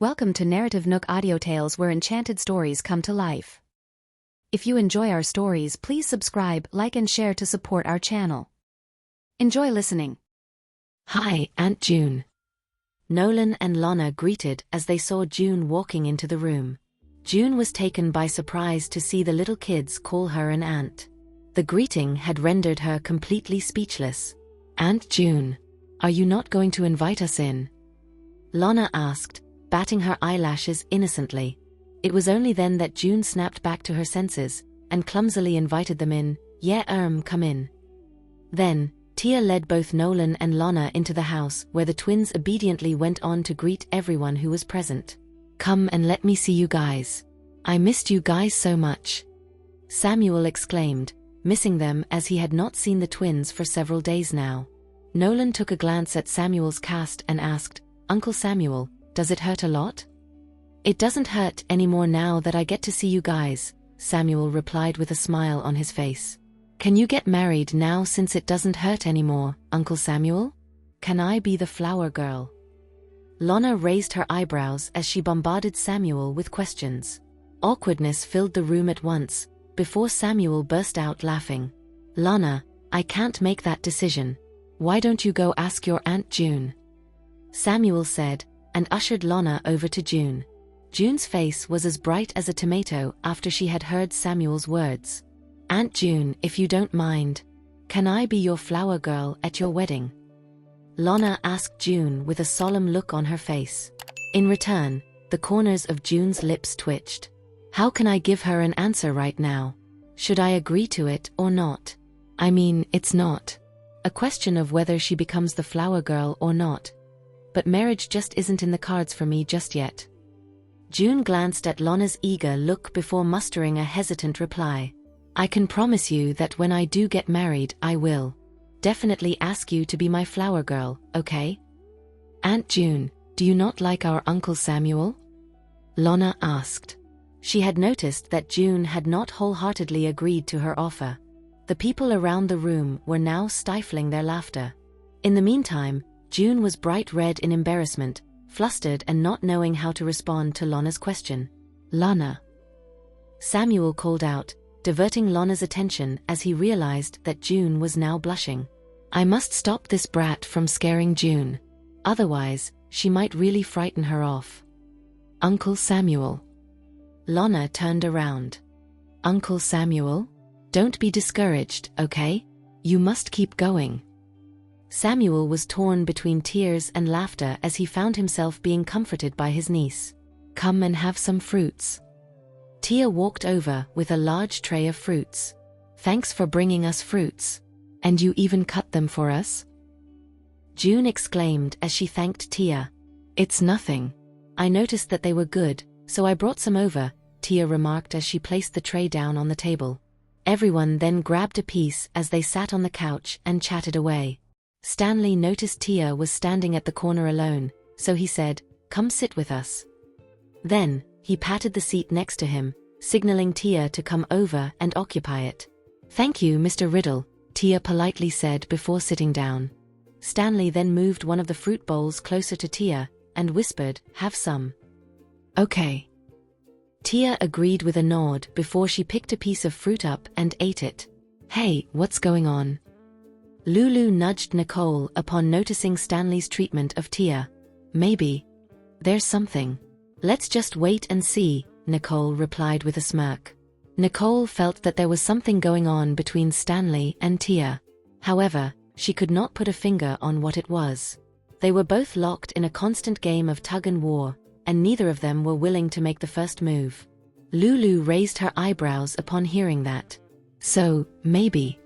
Welcome to NarrativeNook audio tales where enchanted stories come to life. If you enjoy our stories, please subscribe, like and share to support our channel. Enjoy listening. Hi, Aunt June. Nolan and Lana greeted as they saw June walking into the room. June was taken by surprise to see the little kids call her an aunt. The greeting had rendered her completely speechless. "Aunt June, are you not going to invite us in?" Lana asked, batting her eyelashes innocently. It was only then that June snapped back to her senses, and clumsily invited them in. "Yeah, come in." Then, Tia led both Nolan and Lana into the house, where the twins obediently went on to greet everyone who was present. "Come and let me see you guys. I missed you guys so much," Samuel exclaimed, missing them as he had not seen the twins for several days now. Nolan took a glance at Samuel's cast and asked, "Uncle Samuel, does it hurt a lot?" "It doesn't hurt anymore now that I get to see you guys," Samuel replied with a smile on his face. "Can you get married now since it doesn't hurt anymore, Uncle Samuel? Can I be the flower girl?" Lana raised her eyebrows as she bombarded Samuel with questions. Awkwardness filled the room at once, before Samuel burst out laughing. "Lana, I can't make that decision. Why don't you go ask your Aunt June?" Samuel said, and ushered Lana over to June. June's face was as bright as a tomato after she had heard Samuel's words. "Aunt June, if you don't mind, can I be your flower girl at your wedding?" Lana asked June with a solemn look on her face. In return, the corners of June's lips twitched. How can I give her an answer right now? Should I agree to it or not? I mean, it's not a question of whether she becomes the flower girl or not. But marriage just isn't in the cards for me just yet. June glanced at Lana's eager look before mustering a hesitant reply. "I can promise you that when I do get married, I will definitely ask you to be my flower girl, okay?" "Aunt June, do you not like our Uncle Samuel?" Lana asked. She had noticed that June had not wholeheartedly agreed to her offer. The people around the room were now stifling their laughter. In the meantime, June was bright red in embarrassment, flustered and not knowing how to respond to Lana's question. "Lana," Samuel called out, diverting Lana's attention as he realized that June was now blushing. "I must stop this brat from scaring June. Otherwise, she might really frighten her off." "Uncle Samuel." Lana turned around. "Uncle Samuel? Don't be discouraged, okay? You must keep going." Samuel was torn between tears and laughter as he found himself being comforted by his niece. "Come and have some fruits." Tia walked over with a large tray of fruits. "Thanks for bringing us fruits. And you even cut them for us?" June exclaimed as she thanked Tia. "It's nothing. I noticed that they were good, so I brought some over," Tia remarked as she placed the tray down on the table. Everyone then grabbed a piece as they sat on the couch and chatted away. Stanley noticed Tia was standing at the corner alone, so he said, "Come sit with us." Then, he patted the seat next to him, signaling Tia to come over and occupy it. "Thank you, Mr. Riddle," Tia politely said before sitting down. Stanley then moved one of the fruit bowls closer to Tia, and whispered, "Have some." "Okay." Tia agreed with a nod before she picked a piece of fruit up and ate it. "Hey, what's going on?" Lulu nudged Nicole upon noticing Stanley's treatment of Tia. "Maybe there's something. Let's just wait and see," Nicole replied with a smirk. Nicole felt that there was something going on between Stanley and Tia. However, she could not put a finger on what it was. They were both locked in a constant game of tug and war, and neither of them were willing to make the first move. Lulu raised her eyebrows upon hearing that. "So, maybe."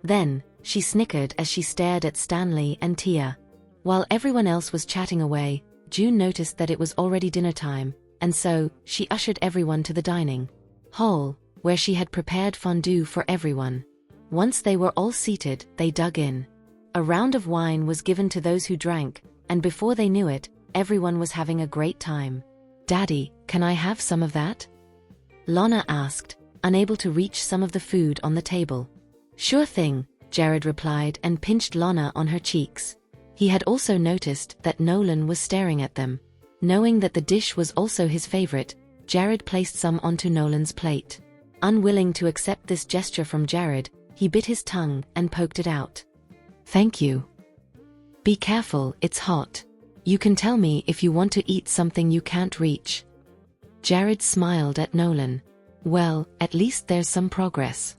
Then, she snickered as she stared at Stanley and Tia. While everyone else was chatting away, June noticed that it was already dinner time, and so, she ushered everyone to the dining hall, where she had prepared fondue for everyone. Once they were all seated, they dug in. A round of wine was given to those who drank, and before they knew it, everyone was having a great time. "Daddy, can I have some of that?" Lana asked, unable to reach some of the food on the table. "Sure thing," Jared replied and pinched Lana on her cheeks. He had also noticed that Nolan was staring at them. Knowing that the dish was also his favorite, Jared placed some onto Nolan's plate. Unwilling to accept this gesture from Jared, he bit his tongue and poked it out. "Thank you. Be careful, it's hot. You can tell me if you want to eat something you can't reach." Jared smiled at Nolan. "Well, at least there's some progress."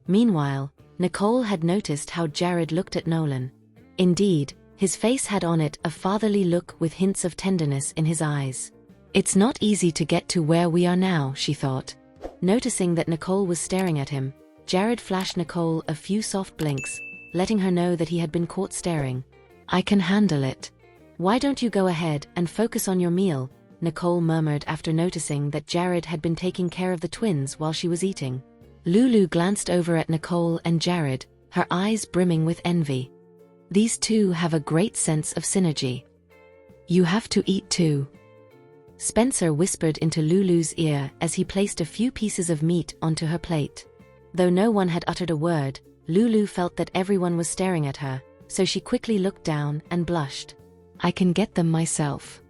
Meanwhile, Nicole had noticed how Jared looked at Nolan. Indeed, his face had on it a fatherly look with hints of tenderness in his eyes. "It's not easy to get to where we are now," she thought. Noticing that Nicole was staring at him, Jared flashed Nicole a few soft blinks, letting her know that he had been caught staring. "I can handle it. Why don't you go ahead and focus on your meal?" Nicole murmured after noticing that Jared had been taking care of the twins while she was eating. Lulu glanced over at Nicole and Jared, her eyes brimming with envy. These two have a great sense of synergy. "You have to eat too," Spencer whispered into Lulu's ear as he placed a few pieces of meat onto her plate. Though no one had uttered a word, Lulu felt that everyone was staring at her, so she quickly looked down and blushed. "I can get them myself,"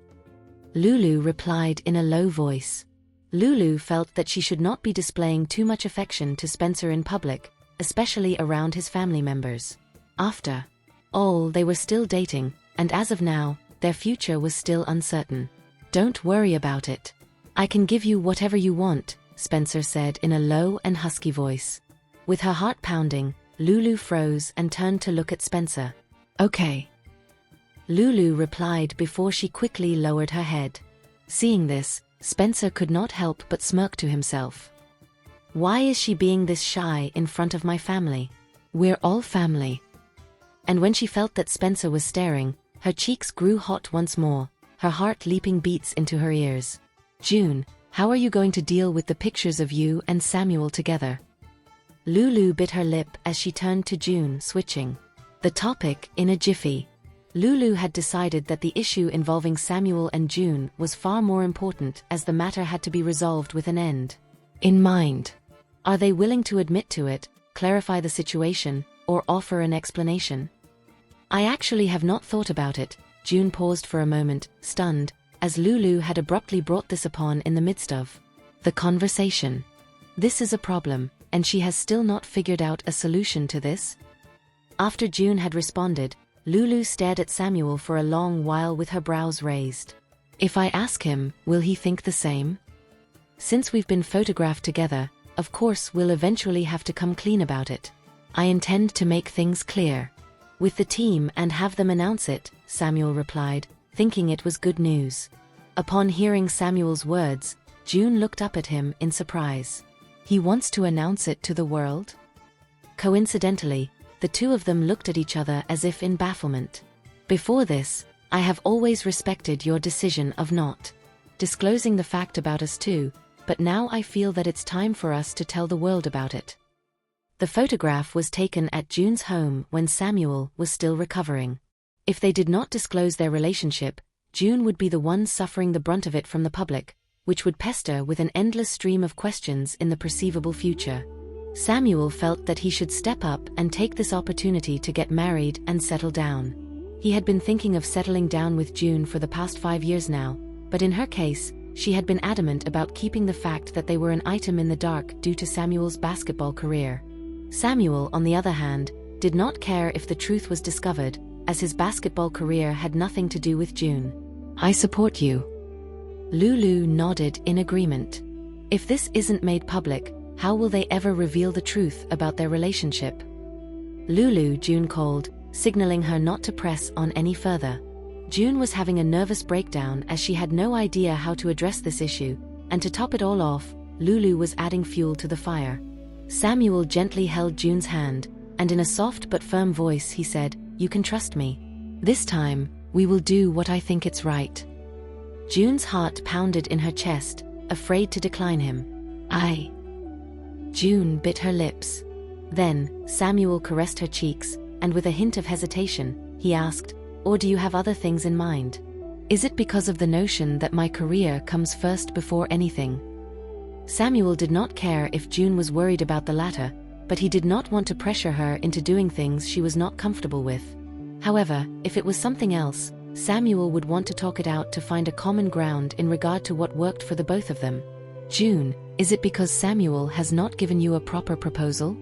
Lulu replied in a low voice. Lulu felt that she should not be displaying too much affection to Spencer in public, especially around his family members. After all, they were still dating, and as of now, their future was still uncertain. "Don't worry about it. I can give you whatever you want," Spencer said in a low and husky voice. With her heart pounding, Lulu froze and turned to look at Spencer. "Okay," Lulu replied before she quickly lowered her head. Seeing this, Spencer could not help but smirk to himself. "Why is she being this shy in front of my family? We're all family." And when she felt that Spencer was staring, her cheeks grew hot once more, her heart leaping beats into her ears. "June, how are you going to deal with the pictures of you and Samuel together?" Lulu bit her lip as she turned to June, switching the topic in a jiffy. Lulu had decided that the issue involving Samuel and June was far more important, as the matter had to be resolved with an end in mind. Are they willing to admit to it, clarify the situation, or offer an explanation? "I actually have not thought about it." June paused for a moment, stunned, as Lulu had abruptly brought this upon in the midst of the conversation. This is a problem, and she has still not figured out a solution to this? After June had responded, Lulu stared at Samuel for a long while with her brows raised. "If I ask him, will he think the same? Since we've been photographed together, of course we'll eventually have to come clean about it. I intend to make things clear with the team and have them announce it," Samuel replied, thinking it was good news. Upon hearing Samuel's words, June looked up at him in surprise. "He wants to announce it to the world?" Coincidentally, the two of them looked at each other as if in bafflement. "Before this, I have always respected your decision of not disclosing the fact about us two, but now I feel that it's time for us to tell the world about it." The photograph was taken at June's home when Samuel was still recovering. If they did not disclose their relationship, June would be the one suffering the brunt of it from the public, which would pester with an endless stream of questions in the perceivable future. Samuel felt that he should step up and take this opportunity to get married and settle down. He had been thinking of settling down with June for the past 5 years now, but in her case, she had been adamant about keeping the fact that they were an item in the dark due to Samuel's basketball career. Samuel, on the other hand, did not care if the truth was discovered, as his basketball career had nothing to do with June. "I support you." Lulu nodded in agreement. If this isn't made public, how will they ever reveal the truth about their relationship? "Lulu," June called, signaling her not to press on any further. June was having a nervous breakdown as she had no idea how to address this issue, and to top it all off, Lulu was adding fuel to the fire. Samuel gently held June's hand, and in a soft but firm voice he said, "You can trust me. This time, we will do what I think it's right." June's heart pounded in her chest, afraid to decline him. "I..." June bit her lips. Then, Samuel caressed her cheeks, and with a hint of hesitation, he asked, "Or do you have other things in mind? Is it because of the notion that my career comes first before anything?" Samuel did not care if June was worried about the latter, but he did not want to pressure her into doing things she was not comfortable with. However, if it was something else, Samuel would want to talk it out to find a common ground in regard to what worked for the both of them. June, is it because Samuel has not given you a proper proposal?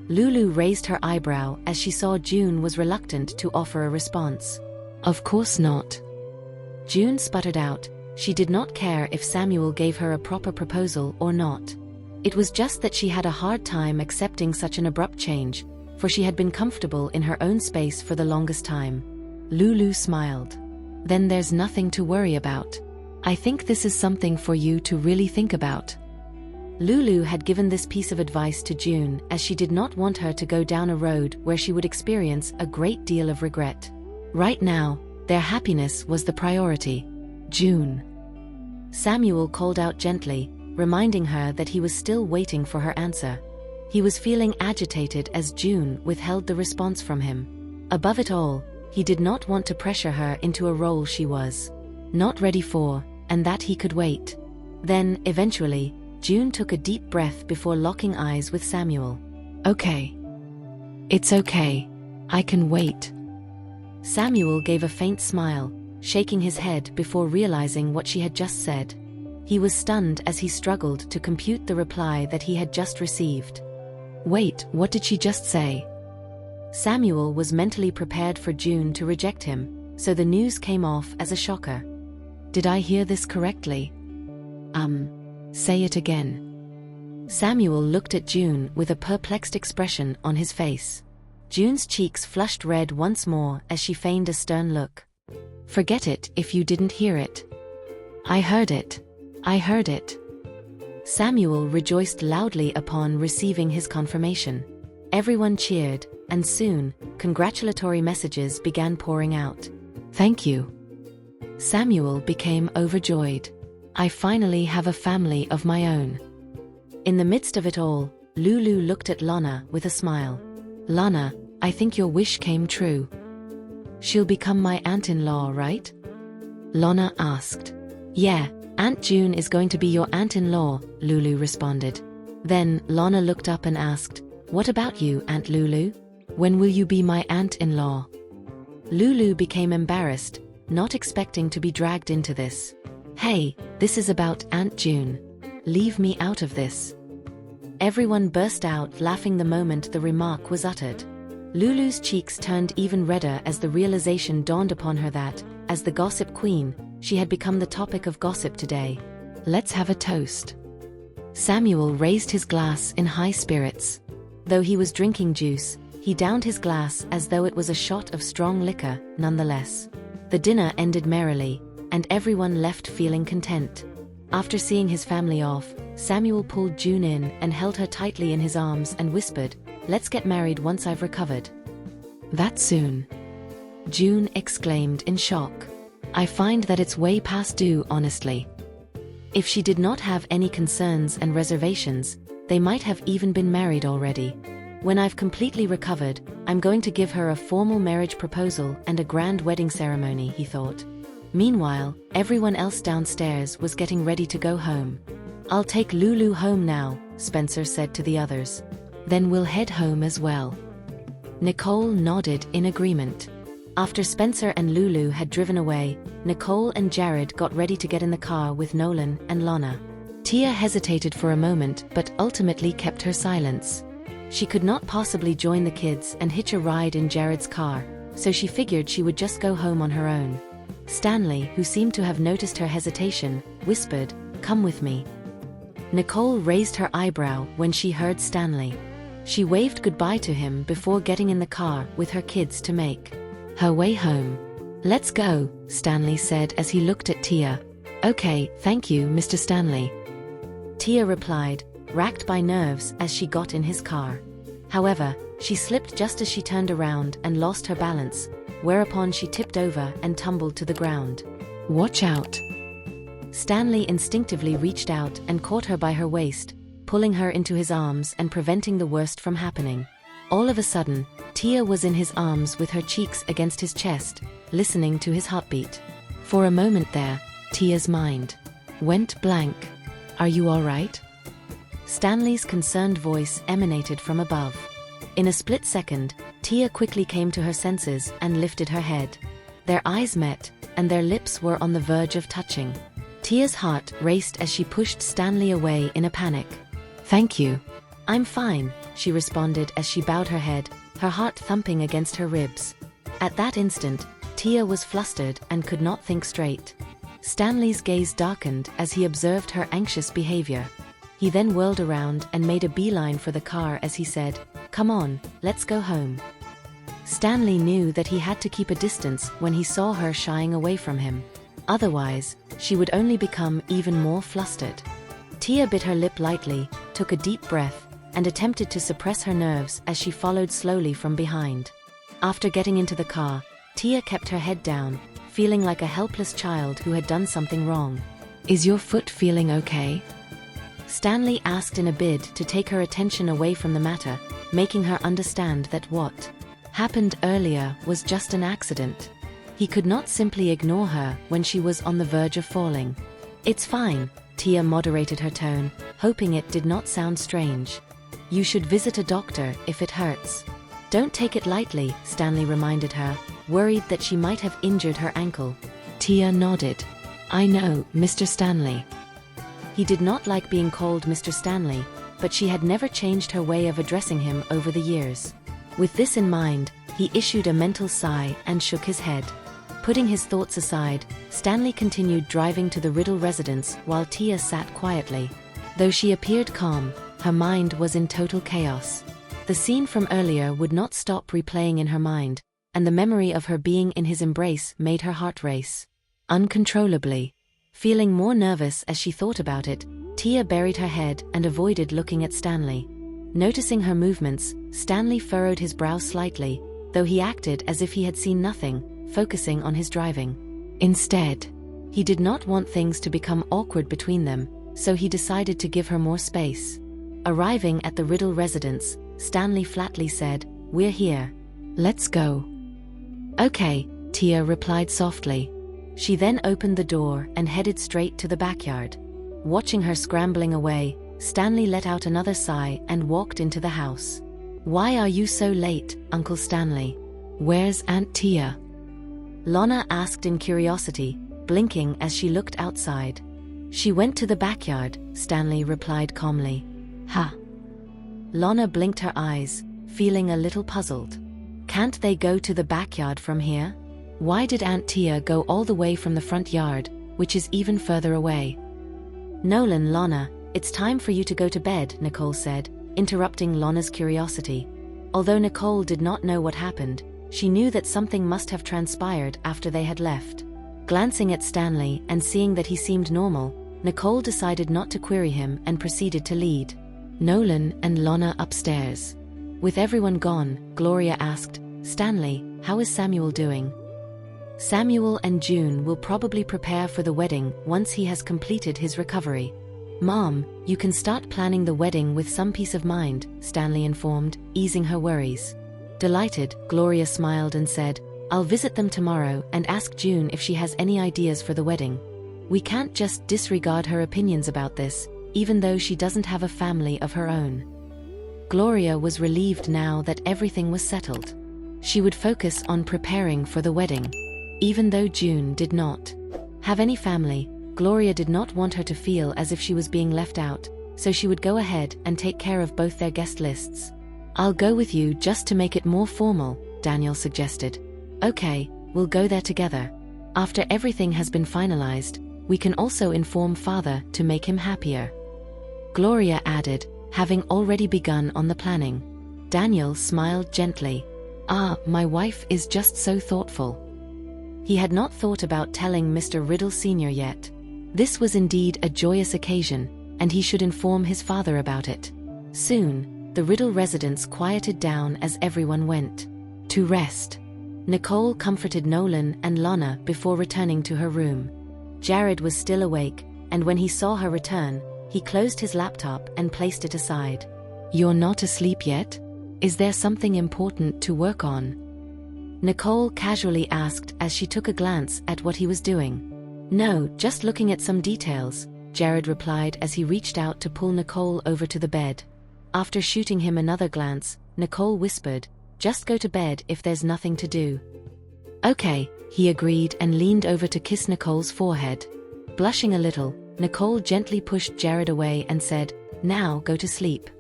Lulu raised her eyebrow as she saw June was reluctant to offer a response. Of course not. June sputtered out. She did not care if Samuel gave her a proper proposal or not. It was just that she had a hard time accepting such an abrupt change, for she had been comfortable in her own space for the longest time. Lulu smiled. Then there's nothing to worry about. I think this is something for you to really think about. Lulu had given this piece of advice to June as she did not want her to go down a road where she would experience a great deal of regret. Right now, their happiness was the priority. June. Samuel called out gently, reminding her that he was still waiting for her answer. He was feeling agitated as June withheld the response from him. Above it all, he did not want to pressure her into a role she was not ready for, and that he could wait. Then, eventually, June took a deep breath before locking eyes with Samuel. Okay. It's okay. I can wait. Samuel gave a faint smile, shaking his head before realizing what she had just said. He was stunned as he struggled to compute the reply that he had just received. Wait, what did she just say? Samuel was mentally prepared for June to reject him, so the news came off as a shocker. Did I hear this correctly? Say it again. Samuel looked at June with a perplexed expression on his face. June's cheeks flushed red once more as she feigned a stern look. Forget it if you didn't hear it. I heard it. I heard it. Samuel rejoiced loudly upon receiving his confirmation. Everyone cheered, and soon, congratulatory messages began pouring out. Thank you. Samuel became overjoyed. I finally have a family of my own. In the midst of it all, Lulu looked at Lana with a smile. Lana, I think your wish came true. She'll become my aunt-in-law, right? Lana asked. Yeah, Aunt June is going to be your aunt-in-law, Lulu responded. Then, Lana looked up and asked, what about you, Aunt Lulu? When will you be my aunt-in-law? Lulu became embarrassed, not expecting to be dragged into this. Hey, this is about Aunt June. Leave me out of this. Everyone burst out laughing the moment the remark was uttered. Lulu's cheeks turned even redder as the realization dawned upon her that, as the gossip queen, she had become the topic of gossip today. Let's have a toast. Samuel raised his glass in high spirits. Though he was drinking juice, he downed his glass as though it was a shot of strong liquor, nonetheless. The dinner ended merrily, and everyone left feeling content. After seeing his family off, Samuel pulled June in and held her tightly in his arms and whispered, let's get married once I've recovered. That soon? June exclaimed in shock. I find that it's way past due, honestly. If she did not have any concerns and reservations, they might have even been married already. When I've completely recovered, I'm going to give her a formal marriage proposal and a grand wedding ceremony, he thought. Meanwhile, everyone else downstairs was getting ready to go home. I'll take Lulu home now, Spencer said to the others. Then we'll head home as well. Nicole nodded in agreement. After Spencer and Lulu had driven away, Nicole and Jared got ready to get in the car with Nolan and Lana. Tia hesitated for a moment but ultimately kept her silence. She could not possibly join the kids and hitch a ride in Jared's car, so she figured she would just go home on her own. Stanley, who seemed to have noticed her hesitation, whispered, "Come with me." Nicole raised her eyebrow when she heard Stanley. She waved goodbye to him before getting in the car with her kids to make her way home. "Let's go," Stanley said as he looked at Tia. "Okay, thank you, Mr. Stanley." Tia replied, racked by nerves as she got in his car. However, she slipped just as she turned around and lost her balance, whereupon she tipped over and tumbled to the ground. "Watch out." Stanley instinctively reached out and caught her by her waist, pulling her into his arms and preventing the worst from happening. All of a sudden, Tia was in his arms with her cheeks against his chest, listening to his heartbeat. For a moment there, Tia's mind went blank. "Are you all right?" Stanley's concerned voice emanated from above. In a split second, Tia quickly came to her senses and lifted her head. Their eyes met, and their lips were on the verge of touching. Tia's heart raced as she pushed Stanley away in a panic. "Thank you. I'm fine," she responded as she bowed her head, her heart thumping against her ribs. At that instant, Tia was flustered and could not think straight. Stanley's gaze darkened as he observed her anxious behavior. He then whirled around and made a beeline for the car as he said, "Come on, let's go home." Stanley knew that he had to keep a distance when he saw her shying away from him. Otherwise, she would only become even more flustered. Tia bit her lip lightly, took a deep breath, and attempted to suppress her nerves as she followed slowly from behind. After getting into the car, Tia kept her head down, feeling like a helpless child who had done something wrong. "Is your foot feeling okay?" Stanley asked in a bid to take her attention away from the matter, making her understand that what happened earlier was just an accident. He could not simply ignore her when she was on the verge of falling. "It's fine," Tia moderated her tone, hoping it did not sound strange. "You should visit a doctor if it hurts." "Don't take it lightly," Stanley reminded her, worried that she might have injured her ankle. Tia nodded. "I know, Mr. Stanley." He did not like being called Mr. Stanley, but she had never changed her way of addressing him over the years. With this in mind, he issued a mental sigh and shook his head. Putting his thoughts aside, Stanley continued driving to the Riddle residence while Tia sat quietly. Though she appeared calm, her mind was in total chaos. The scene from earlier would not stop replaying in her mind, and the memory of her being in his embrace made her heart race uncontrollably. Feeling more nervous as she thought about it, Tia buried her head and avoided looking at Stanley. Noticing her movements, Stanley furrowed his brow slightly, though he acted as if he had seen nothing, focusing on his driving. Instead, he did not want things to become awkward between them, so he decided to give her more space. Arriving at the Riddle residence, Stanley flatly said, "We're here. Let's go." "Okay," Tia replied softly. She then opened the door and headed straight to the backyard. Watching her scrambling away, Stanley let out another sigh and walked into the house. "Why are you so late, Uncle Stanley? Where's Aunt Tia?" Lana asked in curiosity, blinking as she looked outside. "She went to the backyard," Stanley replied calmly. "Ha." Lana blinked her eyes, feeling a little puzzled. "Can't they go to the backyard from here? Why did Aunt Tia go all the way from the front yard, which is even further away?" "Nolan, Lana, it's time for you to go to bed," Nicole said, interrupting Lana's curiosity. Although Nicole did not know what happened, she knew that something must have transpired after they had left. Glancing at Stanley and seeing that he seemed normal, Nicole decided not to query him and proceeded to lead Nolan and Lana upstairs. With everyone gone, Gloria asked, "Stanley, how is Samuel doing?" "Samuel and June will probably prepare for the wedding once he has completed his recovery." "Mom, you can start planning the wedding with some peace of mind," Stanley informed, easing her worries. Delighted, Gloria smiled and said, "I'll visit them tomorrow and ask June if she has any ideas for the wedding. We can't just disregard her opinions about this, even though she doesn't have a family of her own." Gloria was relieved now that everything was settled. She would focus on preparing for the wedding. Even though June did not have any family, Gloria did not want her to feel as if she was being left out, so she would go ahead and take care of both their guest lists. "I'll go with you just to make it more formal," Daniel suggested. "Okay, we'll go there together. After everything has been finalized, we can also inform Father to make him happier," Gloria added, having already begun on the planning. Daniel smiled gently. "Ah, my wife is just so thoughtful." He had not thought about telling Mr. Riddle Sr. yet. This was indeed a joyous occasion, and he should inform his father about it. Soon, the Riddle residence quieted down as everyone went to rest. Nicole comforted Nolan and Lana before returning to her room. Jared was still awake, and when he saw her return, he closed his laptop and placed it aside. "You're not asleep yet? Is there something important to work on?" Nicole casually asked as she took a glance at what he was doing. "No, just looking at some details," Jared replied as he reached out to pull Nicole over to the bed. After shooting him another glance, Nicole whispered, "Just go to bed if there's nothing to do." "Okay," he agreed and leaned over to kiss Nicole's forehead. Blushing a little, Nicole gently pushed Jared away and said, "Now go to sleep."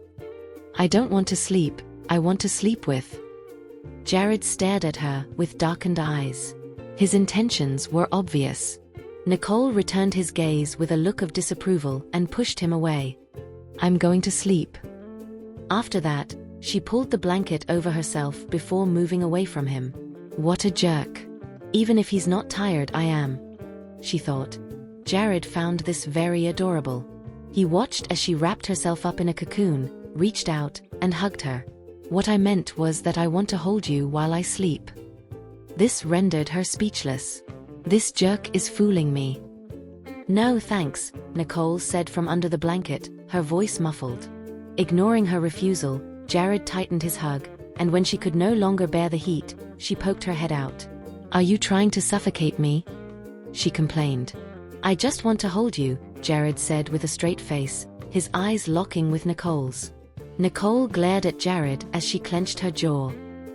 "I don't want to sleep, I want to sleep with." Jared stared at her with darkened eyes. His intentions were obvious. Nicole returned his gaze with a look of disapproval and pushed him away. "I'm going to sleep." After that, she pulled the blanket over herself before moving away from him. What a jerk. Even if he's not tired, I am, she thought. Jared found this very adorable. He watched as she wrapped herself up in a cocoon, reached out, and hugged her. "What I meant was that I want to hold you while I sleep." This rendered her speechless. This jerk is fooling me. "No thanks," Nicole said from under the blanket, her voice muffled. Ignoring her refusal, Jared tightened his hug, and when she could no longer bear the heat, she poked her head out. "Are you trying to suffocate me?" she complained. "I just want to hold you," Jared said with a straight face, his eyes locking with Nicole's. Nicole glared at Jared as she clenched her jaw.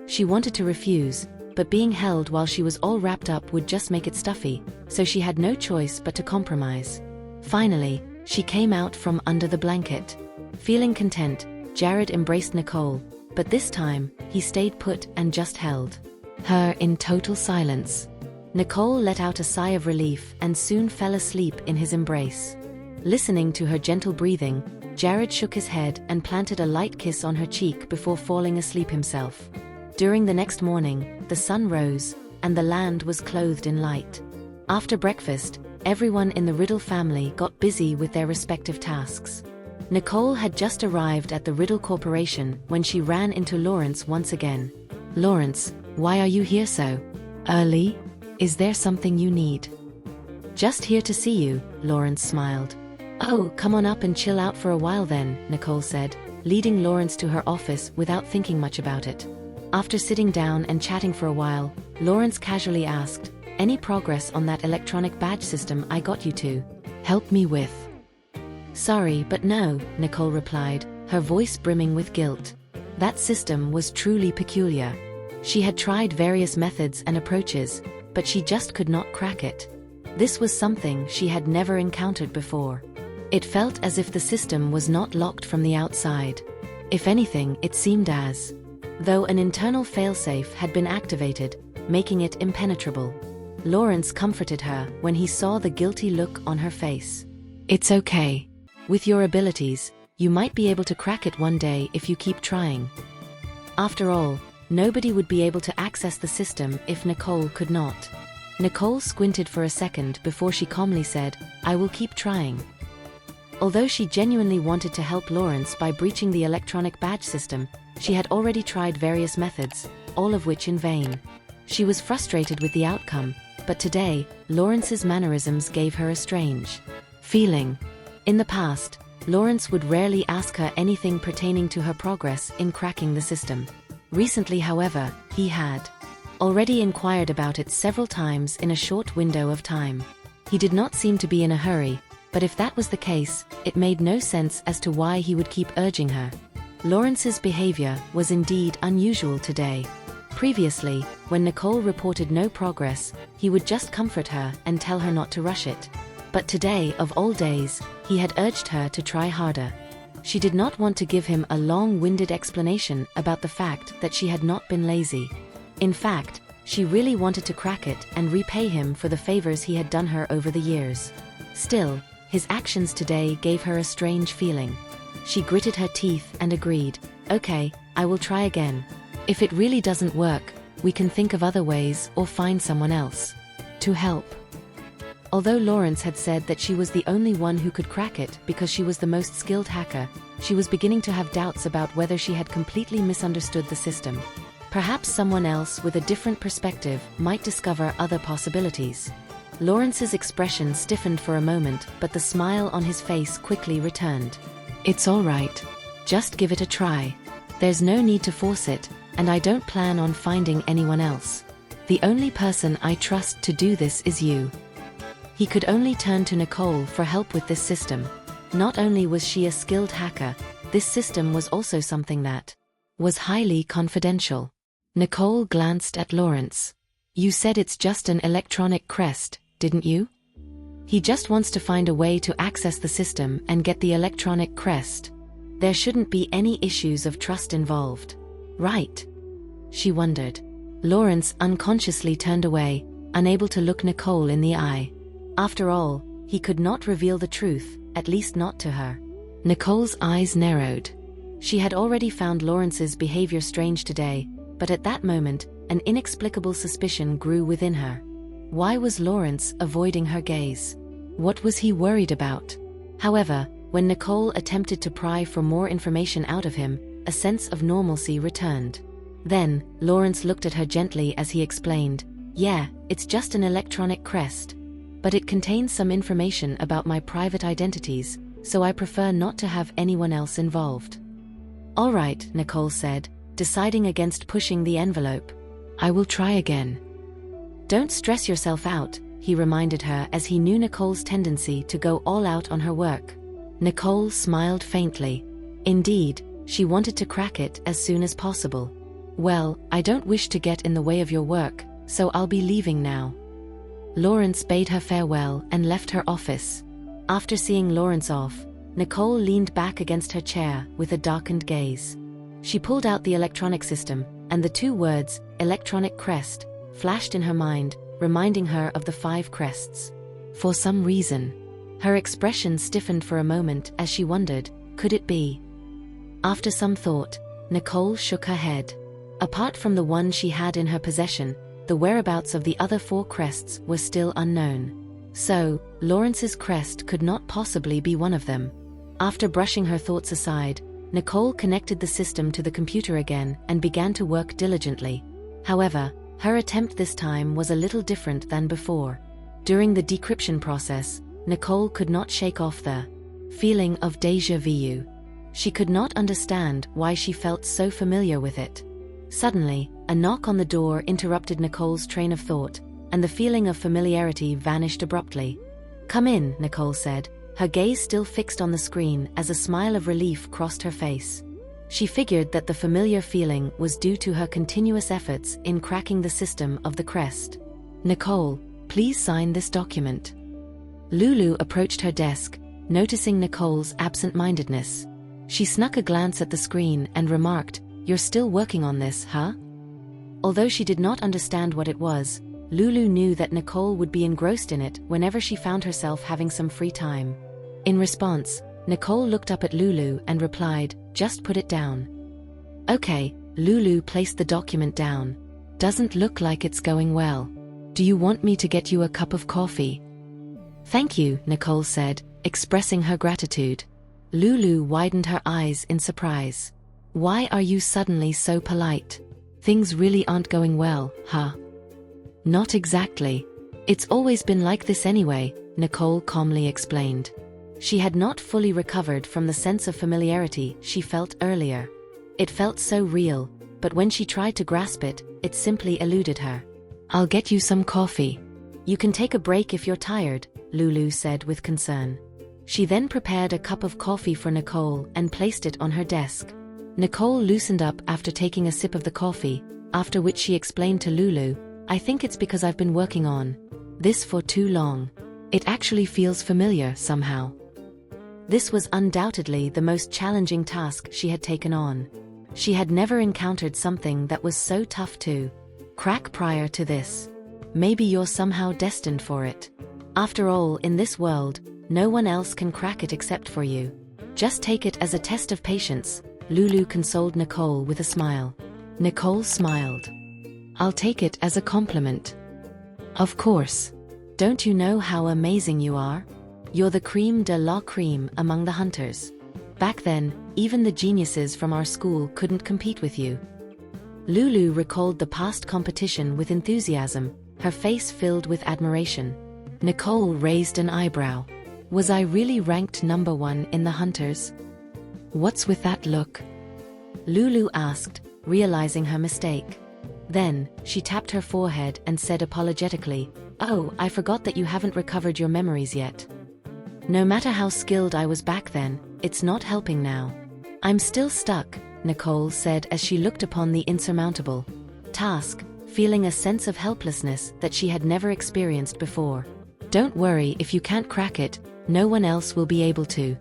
She wanted to refuse, but being held while she was all wrapped up would just make it stuffy, so she had no choice but to compromise. Finally, she came out from under the blanket. Feeling content, Jared embraced Nicole, but this time, he stayed put and just held her in total silence. Nicole let out a sigh of relief and soon fell asleep in his embrace. Listening to her gentle breathing, Jared shook his head and planted a light kiss on her cheek before falling asleep himself. During the next morning, the sun rose, and the land was clothed in light. After breakfast, everyone in the Riddle family got busy with their respective tasks. Nicole had just arrived at the Riddle Corporation when she ran into Lawrence once again. "Lawrence, why are you here so early? Is there something you need?" "Just here to see you," Lawrence smiled. "Oh, come on up and chill out for a while then," Nicole said, leading Lawrence to her office without thinking much about it. After sitting down and chatting for a while, Lawrence casually asked, "Any progress on that electronic badge system I got you to help me with?" "Sorry, but no," Nicole replied, her voice brimming with guilt. That system was truly peculiar. She had tried various methods and approaches, but she just could not crack it. This was something she had never encountered before. It felt as if the system was not locked from the outside. If anything, it seemed as though an internal failsafe had been activated, making it impenetrable. Lawrence comforted her when he saw the guilty look on her face. "It's okay. With your abilities, you might be able to crack it one day if you keep trying." After all, nobody would be able to access the system if Nicole could not. Nicole squinted for a second before she calmly said, "I will keep trying." Although she genuinely wanted to help Lawrence by breaching the electronic badge system, she had already tried various methods, all of which in vain. She was frustrated with the outcome, but today, Lawrence's mannerisms gave her a strange feeling. In the past, Lawrence would rarely ask her anything pertaining to her progress in cracking the system. Recently, however, he had already inquired about it several times in a short window of time. He did not seem to be in a hurry, but if that was the case, it made no sense as to why he would keep urging her. Lawrence's behavior was indeed unusual today. Previously, when Nicole reported no progress, he would just comfort her and tell her not to rush it. But today, of all days, he had urged her to try harder. She did not want to give him a long-winded explanation about the fact that she had not been lazy. In fact, she really wanted to crack it and repay him for the favors he had done her over the years. Still, his actions today gave her a strange feeling. She gritted her teeth and agreed, "Okay, I will try again. If it really doesn't work, we can think of other ways or find someone else to help." Although Lawrence had said that she was the only one who could crack it because she was the most skilled hacker, she was beginning to have doubts about whether she had completely misunderstood the system. Perhaps someone else with a different perspective might discover other possibilities. Lawrence's expression stiffened for a moment, but the smile on his face quickly returned. "It's all right. Just give it a try. There's no need to force it, and I don't plan on finding anyone else. The only person I trust to do this is you." He could only turn to Nicole for help with this system. Not only was she a skilled hacker, this system was also something that was highly confidential. Nicole glanced at Lawrence. You said it's just an electronic crest, didn't you? He just wants to find a way to access the system and get the electronic crest. There shouldn't be any issues of trust involved. Right? She wondered. Lawrence unconsciously turned away, unable to look Nicole in the eye. After all, he could not reveal the truth, at least not to her. Nicole's eyes narrowed. She had already found Lawrence's behavior strange today, but at that moment, an inexplicable suspicion grew within her. Why was Lawrence avoiding her gaze? What was he worried about? However, when Nicole attempted to pry for more information out of him, a sense of normalcy returned. Then, Lawrence looked at her gently as he explained, "Yeah, it's just an electronic crest. But it contains some information about my private identities, so I prefer not to have anyone else involved." "All right," Nicole said, deciding against pushing the envelope. "I will try again." "Don't stress yourself out," he reminded her as he knew Nicole's tendency to go all out on her work. Nicole smiled faintly. Indeed, she wanted to crack it as soon as possible. "Well, I don't wish to get in the way of your work, so I'll be leaving now." Lawrence bade her farewell and left her office. After seeing Lawrence off, Nicole leaned back against her chair with a darkened gaze. She pulled out the electronic system, and the two words, "electronic crest," flashed in her mind, reminding her of the 5 crests. For some reason, her expression stiffened for a moment as she wondered, could it be? After some thought, Nicole shook her head. Apart from the one she had in her possession, the whereabouts of the other 4 crests were still unknown. So, Lawrence's crest could not possibly be one of them. After brushing her thoughts aside, Nicole connected the system to the computer again and began to work diligently. However, her attempt this time was a little different than before. During the decryption process, Nicole could not shake off the feeling of déjà vu. She could not understand why she felt so familiar with it. Suddenly, a knock on the door interrupted Nicole's train of thought, and the feeling of familiarity vanished abruptly. "Come in," Nicole said, her gaze still fixed on the screen as a smile of relief crossed her face. She figured that the familiar feeling was due to her continuous efforts in cracking the system of the crest. "Nicole, please sign this document." Lulu approached her desk, noticing Nicole's absent-mindedness. She snuck a glance at the screen and remarked, "You're still working on this, huh?" Although she did not understand what it was, Lulu knew that Nicole would be engrossed in it whenever she found herself having some free time. In response, Nicole looked up at Lulu and replied, "Just put it down." "Okay." Lulu placed the document down. "Doesn't look like it's going well. Do you want me to get you a cup of coffee?" "Thank you," Nicole said, expressing her gratitude. Lulu widened her eyes in surprise. "Why are you suddenly so polite? Things really aren't going well, huh?" "Not exactly. It's always been like this anyway," Nicole calmly explained. She had not fully recovered from the sense of familiarity she felt earlier. It felt so real, but when she tried to grasp it, it simply eluded her. "I'll get you some coffee." "You can take a break if you're tired," Lulu said with concern. She then prepared a cup of coffee for Nicole and placed it on her desk. Nicole loosened up after taking a sip of the coffee, after which she explained to Lulu, "I think it's because I've been working on this for too long. It actually feels familiar somehow." This was undoubtedly the most challenging task she had taken on. She had never encountered something that was so tough to crack prior to this. Maybe you're somehow destined for it. After all, in this world, no one else can crack it except for you. Just take it as a test of patience, Lulu consoled Nicole with a smile. Nicole smiled. "I'll take it as a compliment." "Of course. Don't you know how amazing you are? You're the crème de la crème among the hunters. Back then, even the geniuses from our school couldn't compete with you." Lulu recalled the past competition with enthusiasm, her face filled with admiration. Nicole raised an eyebrow. "Was I really ranked number 1 in the hunters?" "What's with that look?" Lulu asked, realizing her mistake. Then, she tapped her forehead and said apologetically, "Oh, I forgot that you haven't recovered your memories yet. No matter how skilled I was back then, it's not helping now." "I'm still stuck," Nicole said as she looked upon the insurmountable task, feeling a sense of helplessness that she had never experienced before. "Don't worry, if you can't crack it, no one else will be able to."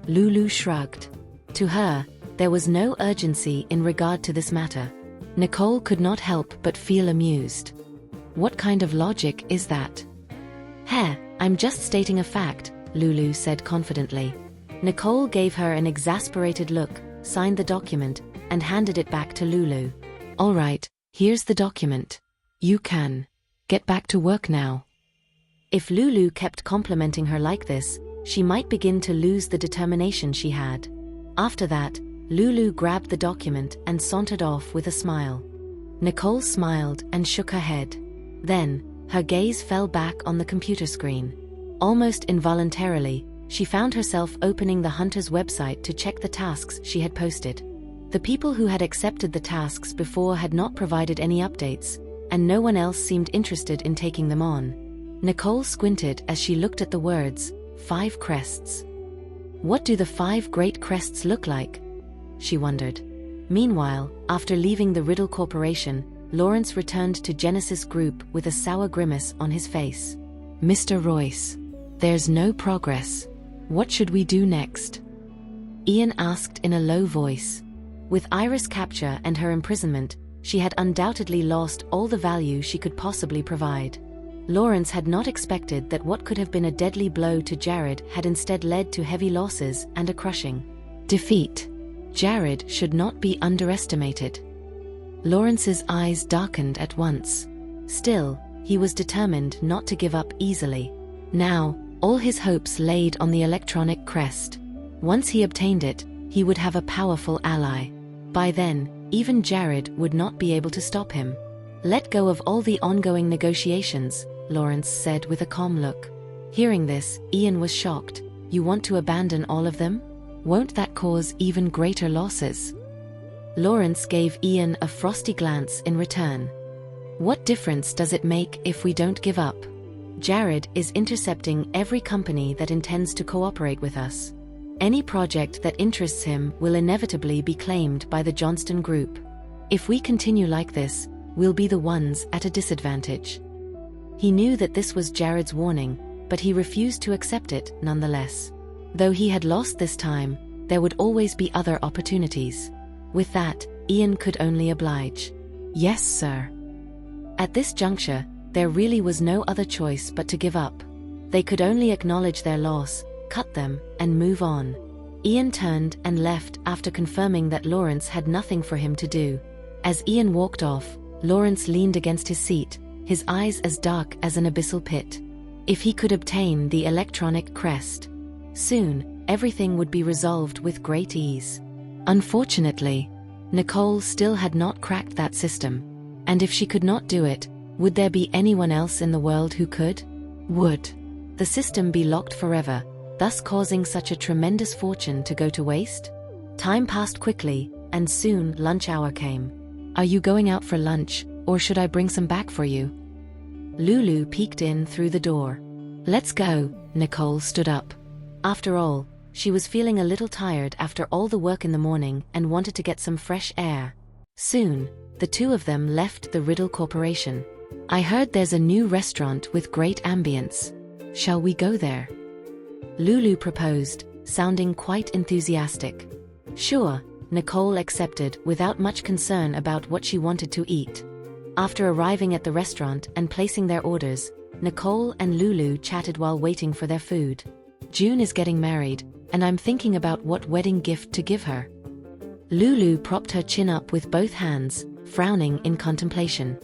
Lulu shrugged. To her, there was no urgency in regard to this matter. Nicole could not help but feel amused. "What kind of logic is that?" "Heh, I'm just stating a fact," Lulu said confidently. Nicole gave her an exasperated look, signed the document, and handed it back to Lulu. "All right, here's the document. You can get back to work now." If Lulu kept complimenting her like this, she might begin to lose the determination she had. After that, Lulu grabbed the document and sauntered off with a smile. Nicole smiled and shook her head. Then, her gaze fell back on the computer screen. Almost involuntarily, she found herself opening the Hunter's website to check the tasks she had posted. The people who had accepted the tasks before had not provided any updates, and no one else seemed interested in taking them on. Nicole squinted as she looked at the words, 5 crests. What do the 5 great crests look like? She wondered. Meanwhile, after leaving the Riddle Corporation, Lawrence returned to Genesis Group with a sour grimace on his face. "Mr. Royce, there's no progress. What should we do next?" Ian asked in a low voice. With Iris' capture and her imprisonment, she had undoubtedly lost all the value she could possibly provide. Lawrence had not expected that what could have been a deadly blow to Jared had instead led to heavy losses and a crushing defeat. Jared should not be underestimated. Lawrence's eyes darkened at once. Still, he was determined not to give up easily. Now, all his hopes laid on the electronic crest. Once he obtained it, he would have a powerful ally. By then, even Jared would not be able to stop him. "Let go of all the ongoing negotiations," Lawrence said with a calm look. Hearing this, Ian was shocked. "You want to abandon all of them? Won't that cause even greater losses?" Lawrence gave Ian a frosty glance in return. "What difference does it make if we don't give up? Jared is intercepting every company that intends to cooperate with us. Any project that interests him will inevitably be claimed by the Johnston Group. If we continue like this, we'll be the ones at a disadvantage." He knew that this was Jared's warning, but he refused to accept it nonetheless. Though he had lost this time, there would always be other opportunities. With that, Ian could only oblige. "Yes, sir." At this juncture, there really was no other choice but to give up. They could only acknowledge their loss, cut them, and move on. Ian turned and left after confirming that Lawrence had nothing for him to do. As Ian walked off, Lawrence leaned against his seat, his eyes as dark as an abyssal pit. If he could obtain the electronic crest, soon, everything would be resolved with great ease. Unfortunately, Nicole still had not cracked that system. And if she could not do it, would there be anyone else in the world who could? Would the system be locked forever, thus causing such a tremendous fortune to go to waste? Time passed quickly, and soon lunch hour came. "Are you going out for lunch, or should I bring some back for you?" Lulu peeked in through the door. "Let's go." Nicole stood up. After all, she was feeling a little tired after all the work in the morning and wanted to get some fresh air. Soon, the two of them left the Riddle Corporation. "I heard there's a new restaurant with great ambience. Shall we go there?" Lulu proposed, sounding quite enthusiastic. Sure, Nicole accepted without much concern about what she wanted to eat. After arriving at the restaurant and placing their orders, Nicole and Lulu chatted while waiting for their food. "June is getting married, and I'm thinking about what wedding gift to give her." Lulu propped her chin up with both hands, frowning in contemplation.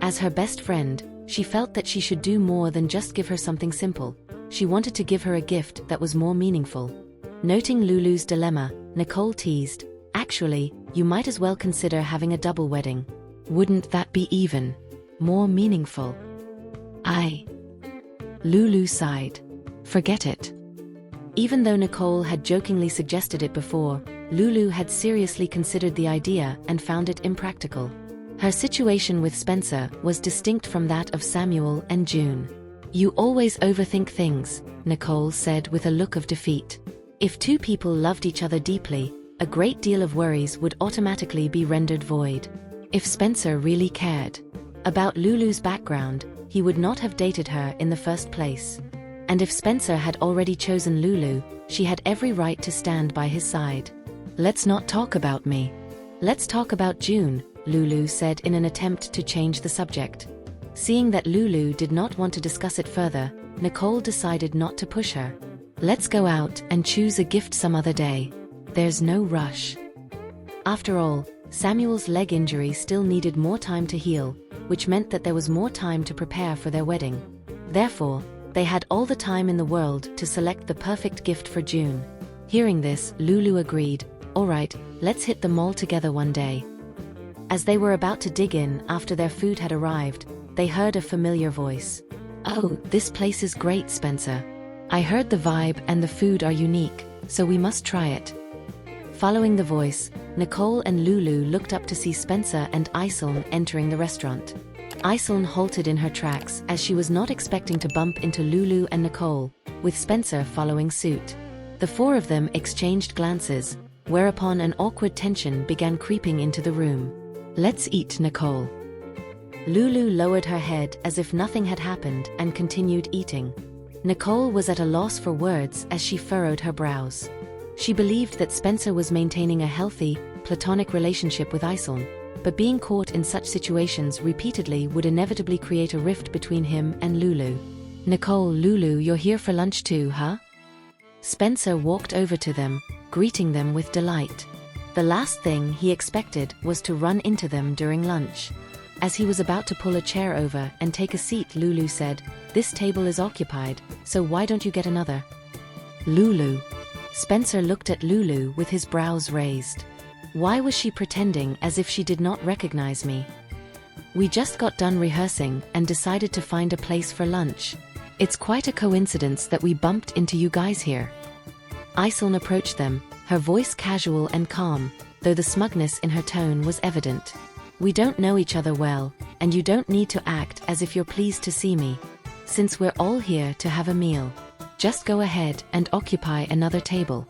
As her best friend, she felt that she should do more than just give her something simple. She wanted to give her a gift that was more meaningful. Noting Lulu's dilemma, Nicole teased, "Actually, you might as well consider having a double wedding. Wouldn't that be even more meaningful?" Lulu sighed. "Forget it." Even though Nicole had jokingly suggested it before, Lulu had seriously considered the idea and found it impractical. Her situation with Spencer was distinct from that of Samuel and June. "You always overthink things," Nicole said with a look of defeat. If two people loved each other deeply, a great deal of worries would automatically be rendered void. If Spencer really cared, About Lulu's background, he would not have dated her in the first place. And if Spencer had already chosen Lulu, she had every right to stand by his side. "Let's not talk about me. Let's talk about June," Lulu said in an attempt to change the subject. Seeing that Lulu did not want to discuss it further, Nicole decided not to push her. "Let's go out and choose a gift some other day. There's no rush." After all, Samuel's leg injury still needed more time to heal, which meant that there was more time to prepare for their wedding. Therefore, they had all the time in the world to select the perfect gift for June. Hearing this, Lulu agreed, "All right, let's hit the mall together one day." As they were about to dig in after their food had arrived, they heard a familiar voice. "Oh, this place is great, Spencer. I heard the vibe and the food are unique, so we must try it." Following the voice, Nicole and Lulu looked up to see Spencer and Iselin entering the restaurant. Iselin halted in her tracks as she was not expecting to bump into Lulu and Nicole, with Spencer following suit. The four of them exchanged glances, whereupon an awkward tension began creeping into the room. "Let's eat, Nicole." Lulu lowered her head as if nothing had happened and continued eating. Nicole was at a loss for words as she furrowed her brows. She believed that Spencer was maintaining a healthy, platonic relationship with Iselin, but being caught in such situations repeatedly would inevitably create a rift between him and Lulu. "Nicole, Lulu, you're here for lunch too, huh?" Spencer walked over to them, greeting them with delight. The last thing he expected was to run into them during lunch. As he was about to pull a chair over and take a seat, Lulu said, "This table is occupied, so why don't you get another?" "Lulu." Spencer looked at Lulu with his brows raised. Why was she pretending as if she did not recognize me? "We just got done rehearsing and decided to find a place for lunch. It's quite a coincidence that we bumped into you guys here." Iselin approached them, her voice casual and calm, though the smugness in her tone was evident. "We don't know each other well, and you don't need to act as if you're pleased to see me. Since we're all here to have a meal, just go ahead and occupy another table."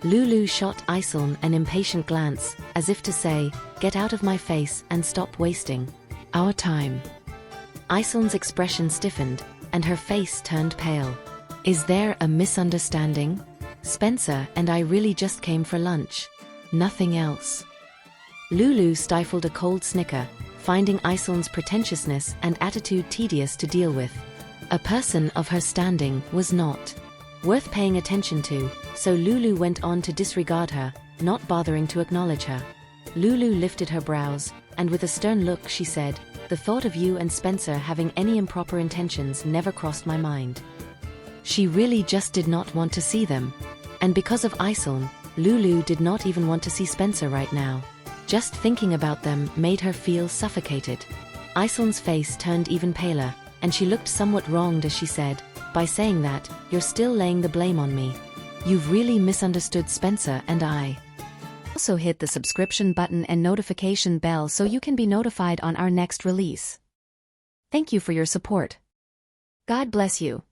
Lulu shot Iselin an impatient glance, as if to say, "Get out of my face and stop wasting our time." Iselin's expression stiffened, and her face turned pale. "Is there a misunderstanding? Spencer and I really just came for lunch. Nothing else." Lulu stifled a cold snicker, finding Iselin's pretentiousness and attitude tedious to deal with. A person of her standing was not worth paying attention to, so Lulu went on to disregard her, not bothering to acknowledge her. Lulu lifted her brows, and with a stern look she said, "The thought of you and Spencer having any improper intentions never crossed my mind." She really just did not want to see them. And because of Iselin, Lulu did not even want to see Spencer right now. Just thinking about them made her feel suffocated. Iselin's face turned even paler, and she looked somewhat wronged as she said, "By saying that, you're still laying the blame on me. You've really misunderstood Spencer and I." Also hit the subscription button and notification bell so you can be notified on our next release. Thank you for your support. God bless you.